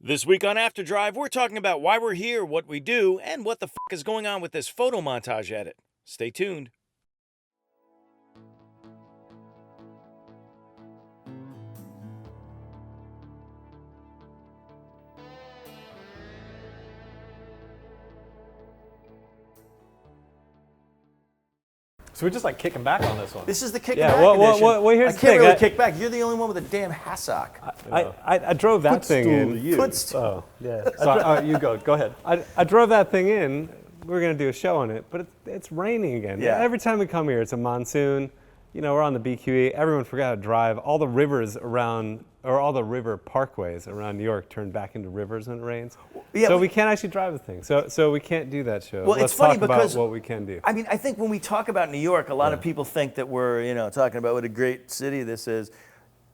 This week on After Drive, we're talking about why we're here, what we do, and what the is going on with this photo montage edit. Stay tuned. So we're just like kicking back on this one. This is the kicking Yeah, back well, edition. here's I the can't thing. really kick back. You're the only one with a damn hassock. I drove that thing in. You. Footstool. Oh, yeah. So, you go. Go ahead. I drove that thing in. We're going to do a show on it, but it's raining again. Yeah. Every time we come here, it's a monsoon. You know, we're on the BQE. Everyone forgot how to drive. All the rivers around, or all the river parkways around New York turn back into rivers when it rains. Yeah, so we can't actually drive the thing. So we can't do that show. Well, Let's it's funny talk because about what we can do. I mean, I think when we talk about New York, a lot of people think that we're, talking about what a great city this is.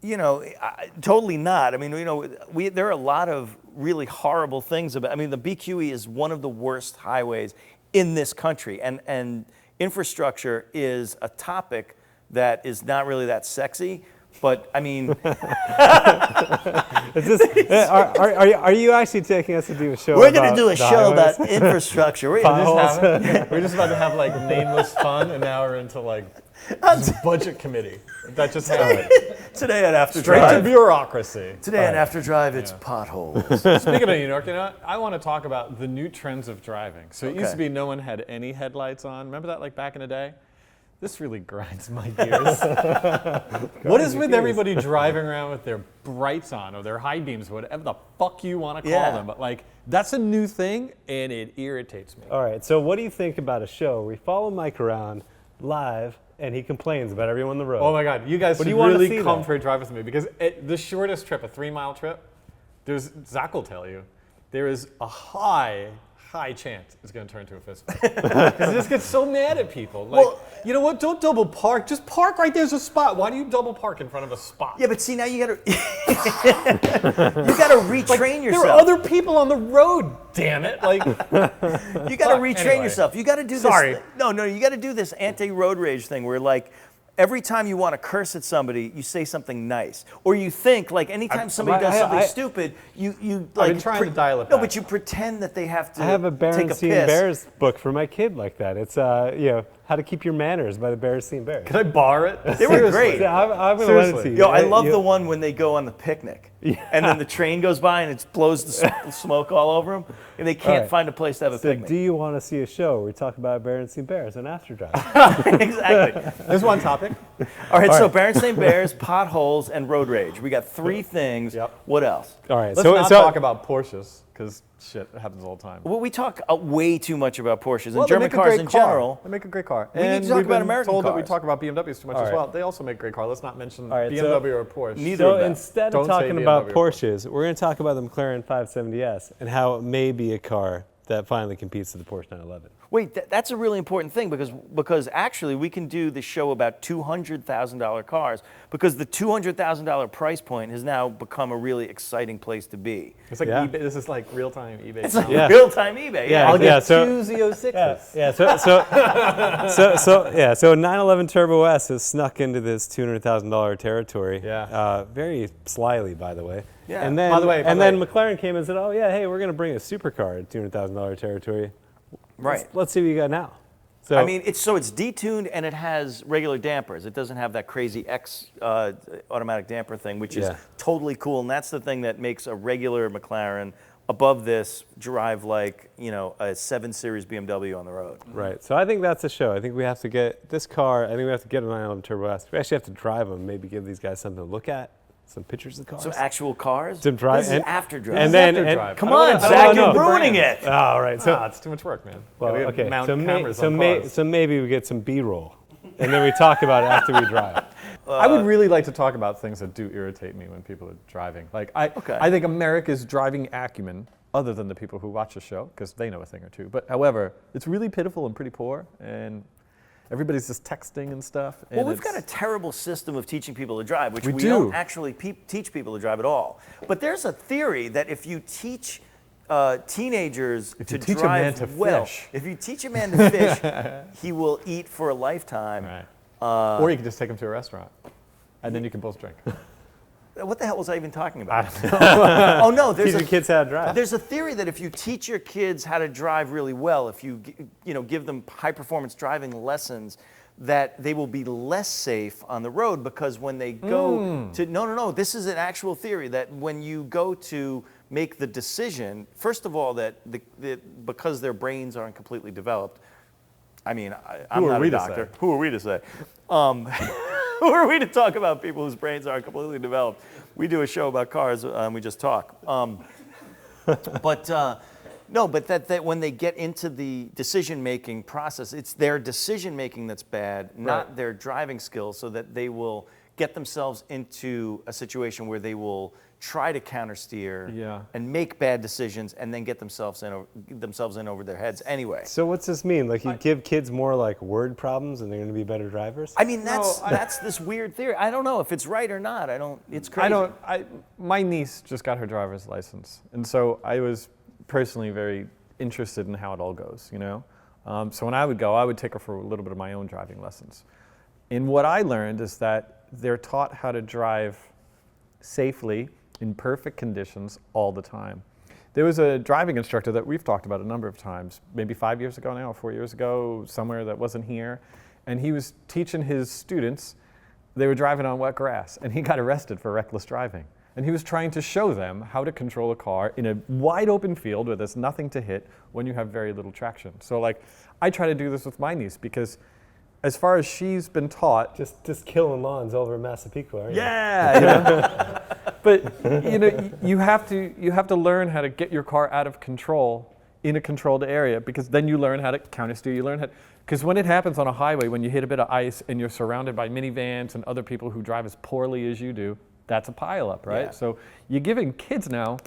Totally not. I mean, there are a lot of really horrible things about. I mean, the BQE is one of the worst highways in this country, and infrastructure is a topic that is not really that sexy. But I mean, Are you actually taking us to do a show? we're going to do a the show highways? about infrastructure. We're just about to have like nameless fun, and now we're into like budget committee. That just happened. Today at After Straight to Drive. bureaucracy. Today at After Drive, it's potholes. Speaking of New York, I want to talk about the new trends of driving. So it used to be no one had any headlights on. Remember that, like back in the day? This really grinds my gears. What is with everybody driving around with their brights on or their high beams, whatever the fuck you want to call them? But like, that's a new thing, and it irritates me. All right, so what do you think about a show? We follow Mike around live, and he complains about everyone on the road. Oh my God, you guys should do you want to really see come that? for a drive with me, because the shortest trip, a 3-mile trip, Zach will tell you, there is a high chance it's going to turn into a fist fight. Because he just gets so mad at people. Like, you know what? Don't double park. Just park right there's a spot. Why do you double park in front of a spot? Yeah, but see, now you got to retrain yourself. There are other people on the road. Damn it! Like, you got to retrain anyway. yourself. You got to do this. Sorry. No, you got to do this anti-road rage thing where like. Every time you want to curse at somebody, you say something nice, or you think like anytime somebody does something stupid, you like. I've been trying to dial it back. No, but you pretend that they have to. I have a take a Berenstain piss. Bears book for my kid like that. It's How to Keep Your Manners by the Berenstain Bears. can I borrow it? They were great. Yeah, I'm gonna let it to you. Yo, I love the one when they go on the picnic, and then the train goes by and it blows the smoke all over them, and they can't find a place to have a So picnic. do you want to see a show where we talk about Berenstain Bears on After Drive? Exactly. There's one topic. All right, so Berenstain Bears, potholes, and road rage. We got 3 things. Yep. What else? All right, Let's not talk about Porsches, because shit happens all the time. Well, we talk way too much about Porsches Well, and they German make a cars great in car. general. They make a great car. We need to talk we've about been American told that we cars. talk about BMWs too much All as right. well. They also make great cars. Let's not mention right, BMW or Porsche. Neither So of them. instead Don't of say talking about BMW. Porsches, we're going to talk about the McLaren 570S and how it may be a car that finally competes with the Porsche 911. Wait, that's a really important thing because actually we can do the show about $200,000 cars because the $200,000 price point has now become a really exciting place to be. It's like Yeah. eBay. This is like real-time eBay. It's like Yeah. real-time eBay. Yeah. I'll get so- 2 Z06s. So 911 Turbo S has snuck into this $200,000 territory. Yeah. Very slyly, by the way. Yeah. And then, By the way- McLaren came and said, "Oh yeah, hey, we're going to bring a supercar at $200,000 territory." Right. Let's see what you got now. So I mean, it's detuned and it has regular dampers. It doesn't have that crazy X automatic damper thing, which is totally cool. And that's the thing that makes a regular McLaren above this drive like, a 7 Series BMW on the road. right. So I think that's a show. I think we have to get this car. I think we have to get a 911 Turbo S. We actually have to drive them. Maybe give these guys something to look at. Some pictures of the cars. So actual cars? To drive- This is and- after drive. and then- After and- drive. Come I don't on, wanna- I don't Zach, wanna you're know the ruining brand. it. All right. So It's too much work, man. well, Gotta okay. mount So, cameras on cars. maybe we get some B-roll, and then we talk about it after we drive. I would really like to talk about things that do irritate me when people are driving. Like I think America's driving acumen, other than the people who watch the show, because they know a thing or two. But however, it's really pitiful and pretty poor, and everybody's just texting and stuff. Well, and we've got a terrible system of teaching people to drive, which We we do. don't actually teach people to drive at all. But there's a theory that if you teach teenagers to teach a drive man to well, fish. if you teach a man to fish, he will eat for a lifetime. Right. Or you can just take them to a restaurant, and then you can both drink. what the hell was I even talking about? I don't know. Oh no, Teaching kids how to drive. there's a theory that if you teach your kids how to drive really well, if you give them high performance driving lessons, that they will be less safe on the road, because when they go to no, this is an actual theory, that when you go to make the decision, first of all, that because their brains aren't completely developed. I mean, I'm not a doctor. Who are we to say? Who are we to talk about people whose brains aren't completely developed? We do a show about cars, and we just talk. But that when they get into the decision-making process, it's their decision-making that's bad, not their driving skills, so that they will get themselves into a situation where they will try to countersteer and make bad decisions, and then get themselves in over their heads anyway. So what's this mean? Like, you give kids more like word problems and they're going to be better drivers? I mean, that's this weird theory. I don't know if it's right or not. It's crazy. My niece just got her driver's license, and so I was personally very interested in how it all goes, So when I would go, I would take her for a little bit of my own driving lessons. And what I learned is that they're taught how to drive safely in perfect conditions all the time. There was a driving instructor that we've talked about a number of times, maybe 5 years ago now, or 4 years ago, somewhere that wasn't here. And he was teaching his students, they were driving on wet grass, and he got arrested for reckless driving. And he was trying to show them how to control a car in a wide open field where there's nothing to hit when you have very little traction. So like, I try to do this with my niece, because as far as she's been taught, just killing lawns over in Massapequa, aren't you? yeah, but you have to learn how to get your car out of control in a controlled area, because then you learn how to countersteer. You learn how, because when it happens on a highway, when you hit a bit of ice and you're surrounded by minivans and other people who drive as poorly as you do, that's a pileup, right? Yeah. So you're giving kids now.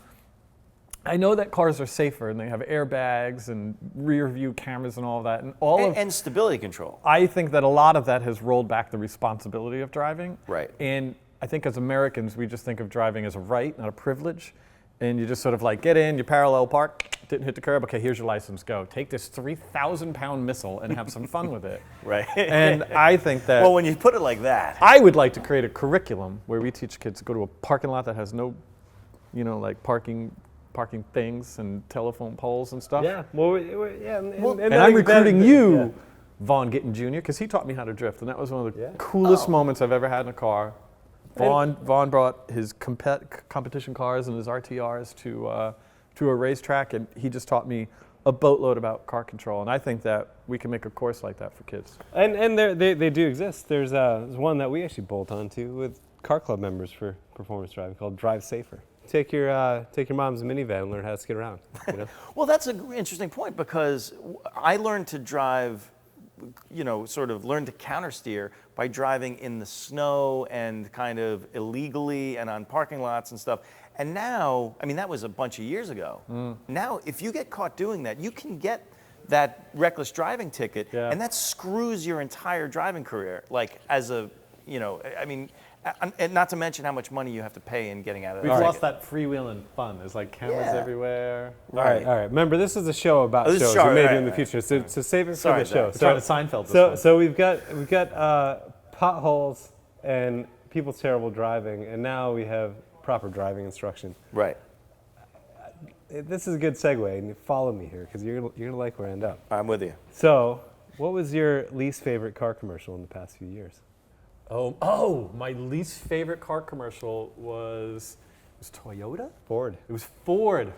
I know that cars are safer and they have airbags and rear view cameras and all of that, and stability control. I think that a lot of that has rolled back the responsibility of driving. Right. And I think as Americans, we just think of driving as a right, not a privilege. And you just sort of like get in, you parallel park, didn't hit the curb, okay, here's your license, go. Take this 3,000-pound missile and have some fun with it. Right. And I think that... Well, when you put it like that... I would like to create a curriculum where we teach kids to go to a parking lot that has no, like parking things and telephone poles and stuff. Yeah. Well, and And I'm recruiting you, Vaughn Gittin Jr., because he taught me how to drift, and that was one of the coolest moments I've ever had in a car. Vaughn brought his competition cars and his RTRs to a racetrack, and he just taught me a boatload about car control. And I think that we can make a course like that for kids. And they do exist. There's one that we actually bolt onto with car club members for performance driving called Drive Safer. Take your mom's minivan and learn how to skid around. Well, that's an interesting point, because I learned to drive, sort of learn to countersteer by driving in the snow and kind of illegally and on parking lots and stuff. And now, I mean, that was a bunch of years ago. Now, if you get caught doing that, you can get that reckless driving ticket, and that screws your entire driving career. Like, as a, I mean, and not to mention how much money you have to pay in getting out of that. We've lost that freewheeling fun. There's like cameras everywhere. All right. Remember, this is a show about shows we may do in the future, so save it for the show. We're trying to Seinfeld this one. So we've got potholes and people's terrible driving, and now we have proper driving instruction. Right. This is a good segue, and follow me here, because you're gonna like where I end up. I'm with you. So, what was your least favorite car commercial in the past few years? My least favorite car commercial was Toyota? Ford. It was Ford.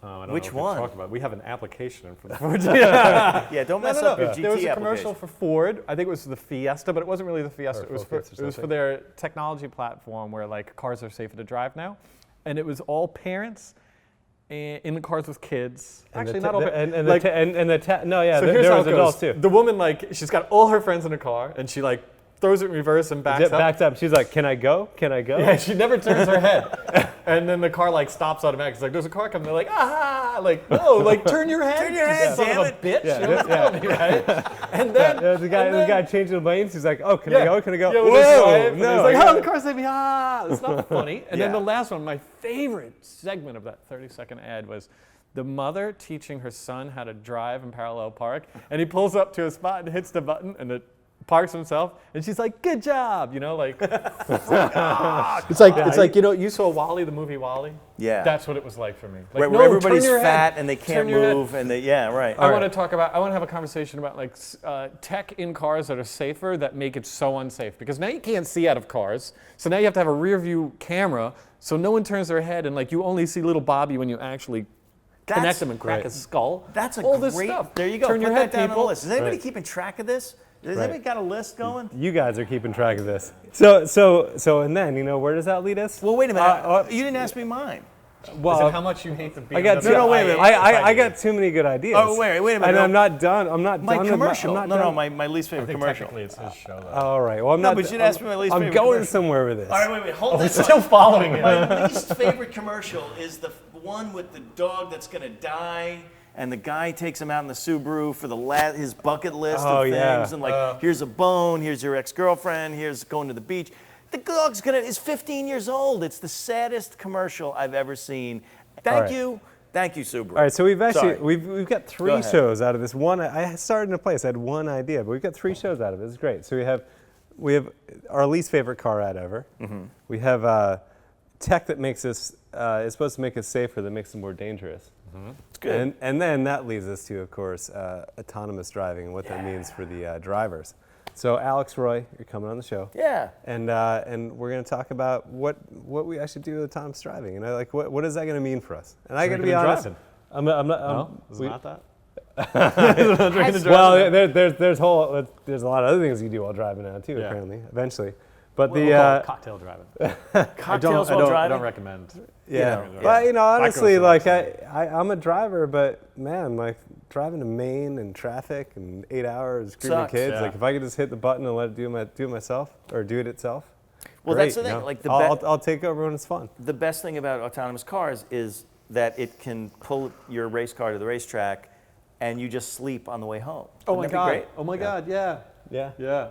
I don't Which know if we one? talk about. We have an application in for the Ford. Yeah, don't mess up your GT There was a application. commercial for Ford. I think it was the Fiesta, but it wasn't really the Fiesta. Or It was Focus or it was for something. their technology platform where like cars are safer to drive now, and it was all parents in the cars with kids. Actually, not all parents. So So here's there how was it adults goes. too. The woman, like, she's got all her friends in the car, and she like throws it in reverse and backs up. Backed up. She's like, "Can I go? Can I go?" Yeah, she never turns her head. And then the car like stops automatically. It's like, there's a car coming. They're like, like, no, like turn your head. Turn your head, son damn of a it. bitch. Yeah, You know what's telling me, right? And then There's a guy changing lanes. He's like, "Oh, can I go? Can I go?" Yeah, when they drive, and no. he's like, oh, the car's like, it's not funny. And then Yeah. the last one, my favorite segment of that 30-second ad was the mother teaching her son how to drive and parallel park. And he pulls up to a spot and hits the button, and the parks himself, and she's like, "Good job," you know, like. It's like you know, you saw Wall-E, the movie Wall-E. Yeah. That's what it was like for me. Like, Right, no, where everybody's turn your fat head, and they turn can't your head. move, and yeah, right. I want to have a conversation about like tech in cars that are safer that make it so unsafe, because now you can't see out of cars, so now you have to have a rear view camera so no one turns their head and like you only see little Bobby when you actually connect them and crack a skull. That's all a this great. stuff. There you go. Turn Put your that head, down on the people. list. Is anybody Right. keeping track of this? Has Right. anybody got a list going? You guys are keeping track of this. So, and then, where does that lead us? Well, wait a minute. You didn't ask me mine. Well, Is it how much you hate the BMW? I got No, wait a minute. I got too many good ideas. Oh, wait a minute. And No. I'm not done. I'm not My done. commercial. I'm not done. My least favorite commercial. Technically, it's his show, though. All right. Well, I'm No, not. but you didn't ask me my least I'm favorite going commercial. somewhere with this. All right, wait. Hold that. Still following it. My least favorite commercial is the one with the dog that's gonna die, and the guy takes him out in the Subaru for his bucket list Oh, of things, yeah. and like, here's a bone, here's your ex-girlfriend, here's going to the beach. The dog's is 15 years old. It's the saddest commercial I've ever seen. Thank you, Subaru. All right, so we've actually Sorry. we've got three ahead. shows out of this one. I started in a place. I had one idea, but we've got three shows out of it. It's great. So we have our least favorite car ad ever. Mm-hmm. We have tech that makes us is supposed to make us safer, that makes us more dangerous. It's good. And then that leads us to, of course, autonomous driving and what that means for the drivers. So Alex Roy, you're coming on the show. Yeah. And we're going to talk about what we actually do with autonomous driving. And what is that going to mean for us? And I got to be honest. driving. I'm not. No, is it we- not that? well, there's a lot of other things you do while driving now too. Yeah. Apparently, eventually. But We'll call it cocktail driving. Cocktails while I driving. don't recommend. yeah. Yeah. But honestly, goes like without I'm a driver, but man, like driving to Maine and traffic and 8 hours, screaming Sucks. kids. Yeah. Like if I could just hit the button and let it do it myself or do it itself. Well, great, that's the thing. you know? Like I'll take over when it's fun. the best thing about autonomous cars is that it can pull your race car to the racetrack, and you just sleep on the way home. Oh my Wouldn't that god! be great? Oh my god! Yeah. Yeah. Yeah.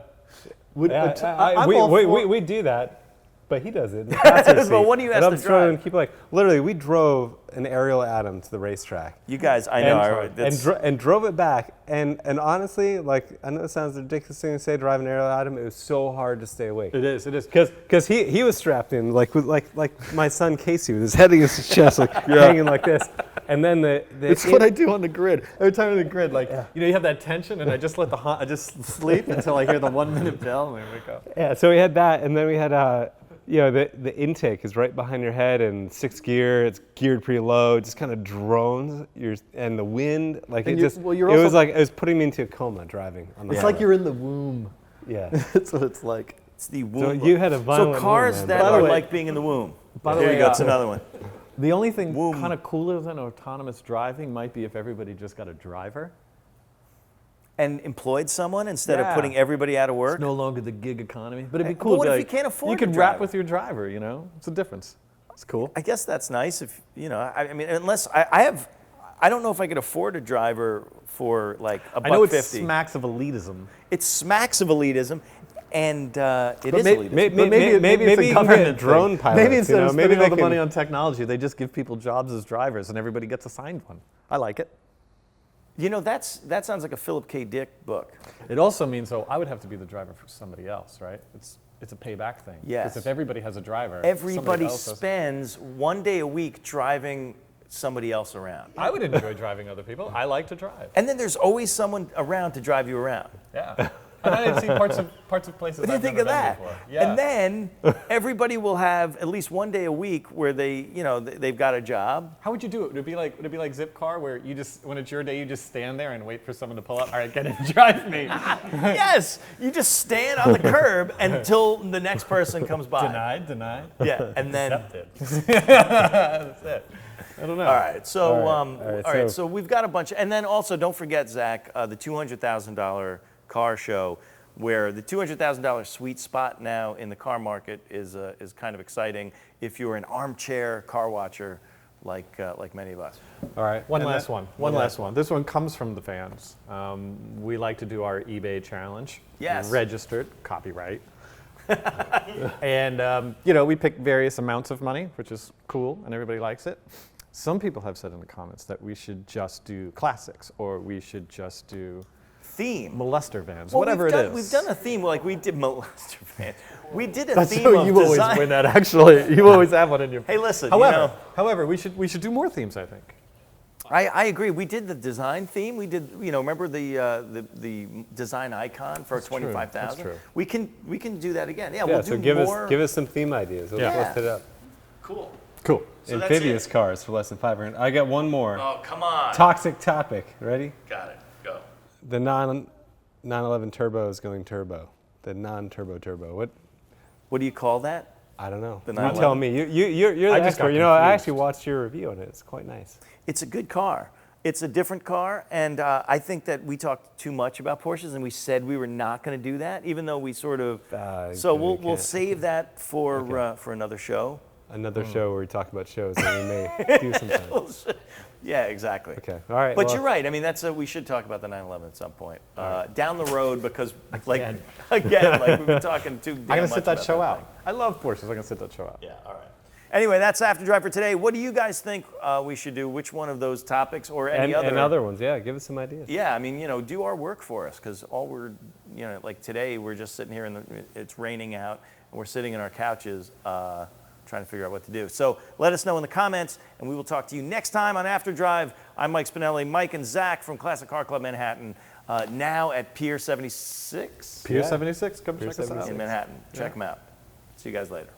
We all for- we do that, but he does it in the passenger But seat. what do you And ask I'm to struggling drive? to keep like literally we drove an aerial Atom to the racetrack. You guys, I know. And drove it back. And honestly, like I know it sounds ridiculous thing to say, drive an aerial Atom. It was so hard to stay awake. It is. Because he was strapped in like my son Casey with his head against his chest, like hanging like this. And then It's what I do on the grid. Every time on the grid, like you have that tension, and I just let I just sleep until I hear the 1 minute bell, and I wake up. Yeah, so we had that, and then we had the intake is right behind your head, and 6th gear. It's geared pretty low. It just kind of drones. And the wind, like And it you're- just. well, you're it was also- like it was putting me into a coma driving on the. It's highway. like you're in the womb. Yeah. That's what it's like. It's the So womb. you had a violent So cars womb, man. that By the are way- like being in the womb. By the There way, you go. It's another one. The only thing Womb. kind of cooler than autonomous driving might be if everybody just got a driver. And employed someone instead of Yeah. putting everybody out of work. It's no longer the gig economy, but it'd be But cool. what to if be you can't afford You a could rap driver? with your driver. You know, it's a difference. It's cool. I guess that's nice if I mean, unless I don't know if I could afford a driver for like a I know buck it 50. smacks of elitism. It smacks of elitism, and it But is elitism. Maybe it's a you can government get drone thing. pilots. Maybe instead of maybe spending they all the can- money on technology, they just give people jobs as drivers, and everybody gets assigned one. I like it. You know, that sounds like a Philip K. Dick book. It also means, though, I would have to be the driver for somebody else, right? It's a payback thing. Yes. Because if everybody has a driver, Everybody somebody else has- spends 1 day a week driving somebody else around. I would enjoy driving other people. I like to drive. And then there's always someone around to drive you around. Yeah. And I didn't see parts of places What do you I've think never of been that? before. Yeah. And then everybody will have at least 1 day a week where they've got a job. How would you do it? Would it be like Zipcar, where you just, when it's your day, you just stand there and wait for someone to pull up? All right, get in, drive me. Yes, you just stand on the curb until the next person comes by. Denied. Yeah, and then. Accepted. That's it. I don't know. All right, so All right, so we've got a bunch, and then also don't forget, Zach, the $200,000 car show, where the $200,000 sweet spot now in the car market is kind of exciting if you're an armchair car watcher like many of us. All right, one last one. one last one. This one comes from the fans. We like to do our eBay challenge. Yes. Registered, copyright. And, we pick various amounts of money, which is cool, and everybody likes it. Some people have said in the comments that we should just do classics, or we should just do theme. Molester vans, Well, whatever it is. We've done a theme, like we did molester van. We did a That's theme so of you design. always win that. Actually, you always have one in your. Hey, listen. However, we should do more themes. I think. I agree. We did the design theme. We did, remember the design icon for That's true. 25,000. That's true. We can do that again. Yeah, Yeah, we'll so do give more. us some theme ideas. We'll Yeah. lift it up. Cool. Cool. So that's Amphibious it. cars for less than $500. I got one more. Oh, come on. Toxic topic. Ready? Got it. Go. The 911 turbo is going turbo. The non-turbo turbo. What do you call that? I don't know. The You tell 911? me. You're the I just got expert. I confused. actually watched your review on it. It's quite nice. It's a good car. It's a different car, and I think that we talked too much about Porsches, and we said we were not going to do that, even though we sort of. So we'll can't. save that for another show. Another show where we talk about shows that we may do sometime. Yeah, exactly. Okay. All right. But well, you're right. I mean, we should talk about the 911 at some point down the road because, Again. like we've been talking too. I'm gonna sit that show out. thing. I love Porsches. I'm gonna sit that show out. Yeah. All right. Anyway, that's After Drive for today. What do you guys think we should do? Which one of those topics or any other? and other ones. Yeah. Give us some ideas. Yeah, I mean, do our work for us because all we're, like today, we're just sitting here and it's raining out and we're sitting in our couches trying to figure out what to do. So let us know in the comments and we will talk to you next time on After Drive. I'm Mike Spinelli, Mike and Zach from Classic Car Club Manhattan, now at Pier 76 Pier 76. Come Pier check us out. 76. in Manhattan. Check them out. See you guys later.